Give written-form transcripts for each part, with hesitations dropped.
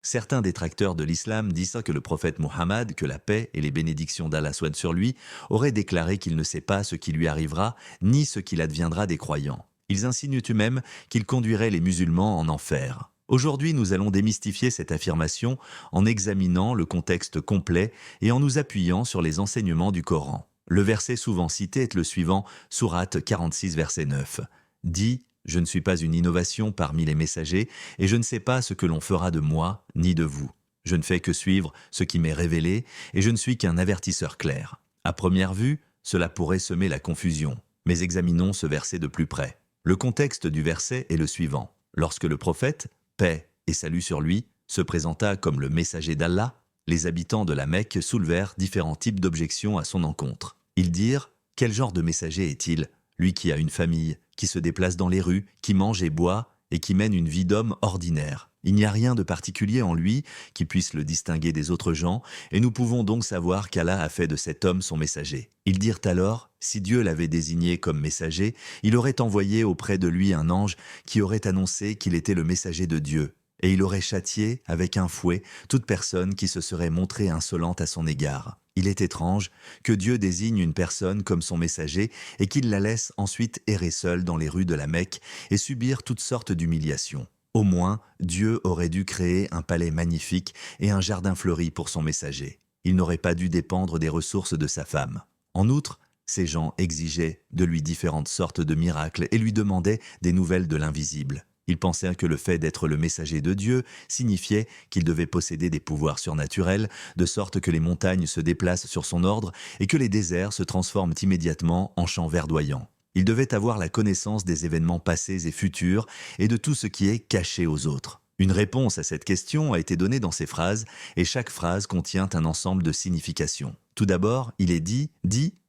Certains détracteurs de l'islam disent que le prophète Mohammed, que la paix et les bénédictions d'Allah soient sur lui, aurait déclaré qu'il ne sait pas ce qui lui arrivera, ni ce qu'il adviendra des croyants. Ils insinuent même qu'il conduirait les musulmans en enfer. Aujourd'hui, nous allons démystifier cette affirmation en examinant le contexte complet et en nous appuyant sur les enseignements du Coran. Le verset souvent cité est le suivant, Sourate 46, verset 9. Dit: je ne suis pas une innovation parmi les messagers, et je ne sais pas ce que l'on fera de moi, ni de vous. Je ne fais que suivre ce qui m'est révélé, et je ne suis qu'un avertisseur clair. À première vue, cela pourrait semer la confusion, mais examinons ce verset de plus près. Le contexte du verset est le suivant. Lorsque le prophète, paix et salut sur lui, se présenta comme le messager d'Allah, les habitants de la Mecque soulevèrent différents types d'objections à son encontre. Ils dirent: quel genre de messager est-il, lui qui a une famille, qui se déplace dans les rues, qui mange et boit, et qui mène une vie d'homme ordinaire. Il n'y a rien de particulier en lui qui puisse le distinguer des autres gens, et nous pouvons donc savoir qu'Allah a fait de cet homme son messager. Ils dirent alors: si Dieu l'avait désigné comme messager, il aurait envoyé auprès de lui un ange qui aurait annoncé qu'il était le messager de Dieu, et il aurait châtié, avec un fouet, toute personne qui se serait montrée insolente à son égard. Il est étrange que Dieu désigne une personne comme son messager et qu'il la laisse ensuite errer seule dans les rues de la Mecque et subir toutes sortes d'humiliations. Au moins, Dieu aurait dû créer un palais magnifique et un jardin fleuri pour son messager. Il n'aurait pas dû dépendre des ressources de sa femme. En outre, ces gens exigeaient de lui différentes sortes de miracles et lui demandaient des nouvelles de l'invisible. Ils pensaient que le fait d'être le messager de Dieu signifiait qu'il devait posséder des pouvoirs surnaturels, de sorte que les montagnes se déplacent sur son ordre et que les déserts se transforment immédiatement en champs verdoyants. Il devait avoir la connaissance des événements passés et futurs et de tout ce qui est caché aux autres. Une réponse à cette question a été donnée dans ces phrases, et chaque phrase contient un ensemble de significations. Tout d'abord, il est dit: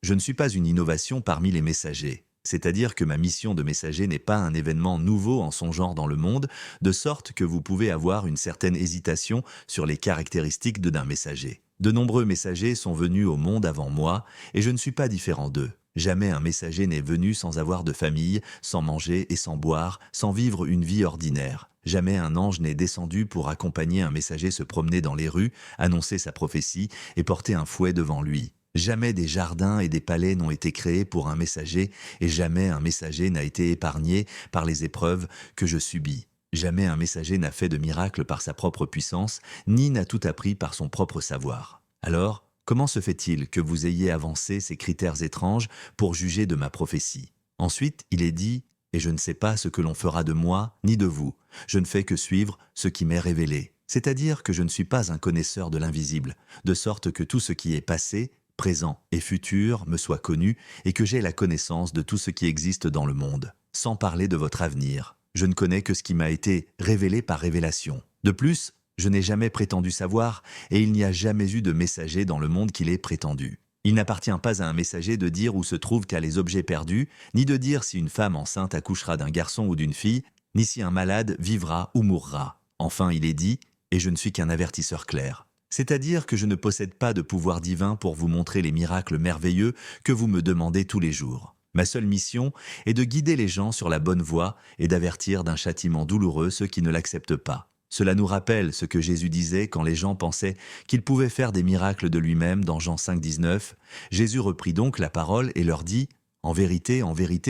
je ne suis pas une innovation parmi les messagers. C'est-à-dire que ma mission de messager n'est pas un événement nouveau en son genre dans le monde, de sorte que vous pouvez avoir une certaine hésitation sur les caractéristiques d'un messager. De nombreux messagers sont venus au monde avant moi, et je ne suis pas différent d'eux. Jamais un messager n'est venu sans avoir de famille, sans manger et sans boire, sans vivre une vie ordinaire. Jamais un ange n'est descendu pour accompagner un messager se promener dans les rues, annoncer sa prophétie et porter un fouet devant lui. Jamais des jardins et des palais n'ont été créés pour un messager, et jamais un messager n'a été épargné par les épreuves que je subis. Jamais un messager n'a fait de miracle par sa propre puissance, ni n'a tout appris par son propre savoir. Alors, comment se fait-il que vous ayez avancé ces critères étranges pour juger de ma prophétie? Ensuite, il est dit: et je ne sais pas ce que l'on fera de moi, ni de vous. Je ne fais que suivre ce qui m'est révélé. C'est-à-dire que je ne suis pas un connaisseur de l'invisible, de sorte que tout ce qui est passé, présent et futur me soit connu et que j'aie la connaissance de tout ce qui existe dans le monde, sans parler de votre avenir. Je ne connais que ce qui m'a été révélé par révélation. De plus, je n'ai jamais prétendu savoir, et il n'y a jamais eu de messager dans le monde qui l'ait prétendu. Il n'appartient pas à un messager de dire où se trouvent les objets perdus, ni de dire si une femme enceinte accouchera d'un garçon ou d'une fille, ni si un malade vivra ou mourra. Enfin, il est dit: et je ne suis qu'un avertisseur clair. C'est-à-dire que je ne possède pas de pouvoir divin pour vous montrer les miracles merveilleux que vous me demandez tous les jours. Ma seule mission est de guider les gens sur la bonne voie et d'avertir d'un châtiment douloureux ceux qui ne l'acceptent pas. Cela nous rappelle ce que Jésus disait quand les gens pensaient qu'il pouvait faire des miracles de lui-même dans Jean 5, 19. Jésus reprit donc la parole et leur dit: en vérité,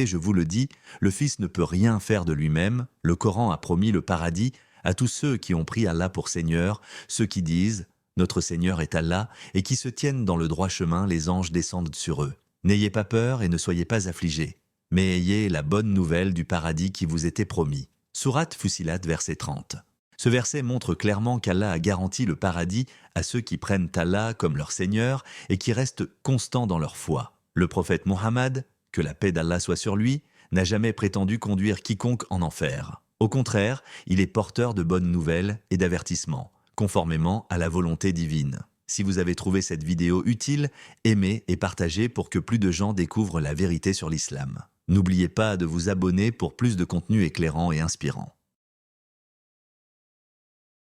je vous le dis, le Fils ne peut rien faire de lui-même. Le Coran a promis le paradis à tous ceux qui ont pris Allah pour Seigneur, ceux qui disent: notre Seigneur est Allah, et qui se tiennent dans le droit chemin, les anges descendent sur eux. N'ayez pas peur et ne soyez pas affligés, mais ayez la bonne nouvelle du paradis qui vous était promis. Sourate Fussilat, verset 30. Ce verset montre clairement qu'Allah a garanti le paradis à ceux qui prennent Allah comme leur Seigneur et qui restent constants dans leur foi. Le prophète Mohammed, que la paix d'Allah soit sur lui, n'a jamais prétendu conduire quiconque en enfer. Au contraire, il est porteur de bonnes nouvelles et d'avertissements, conformément à la volonté divine. Si vous avez trouvé cette vidéo utile, aimez et partagez pour que plus de gens découvrent la vérité sur l'islam. N'oubliez pas de vous abonner pour plus de contenu éclairant et inspirant.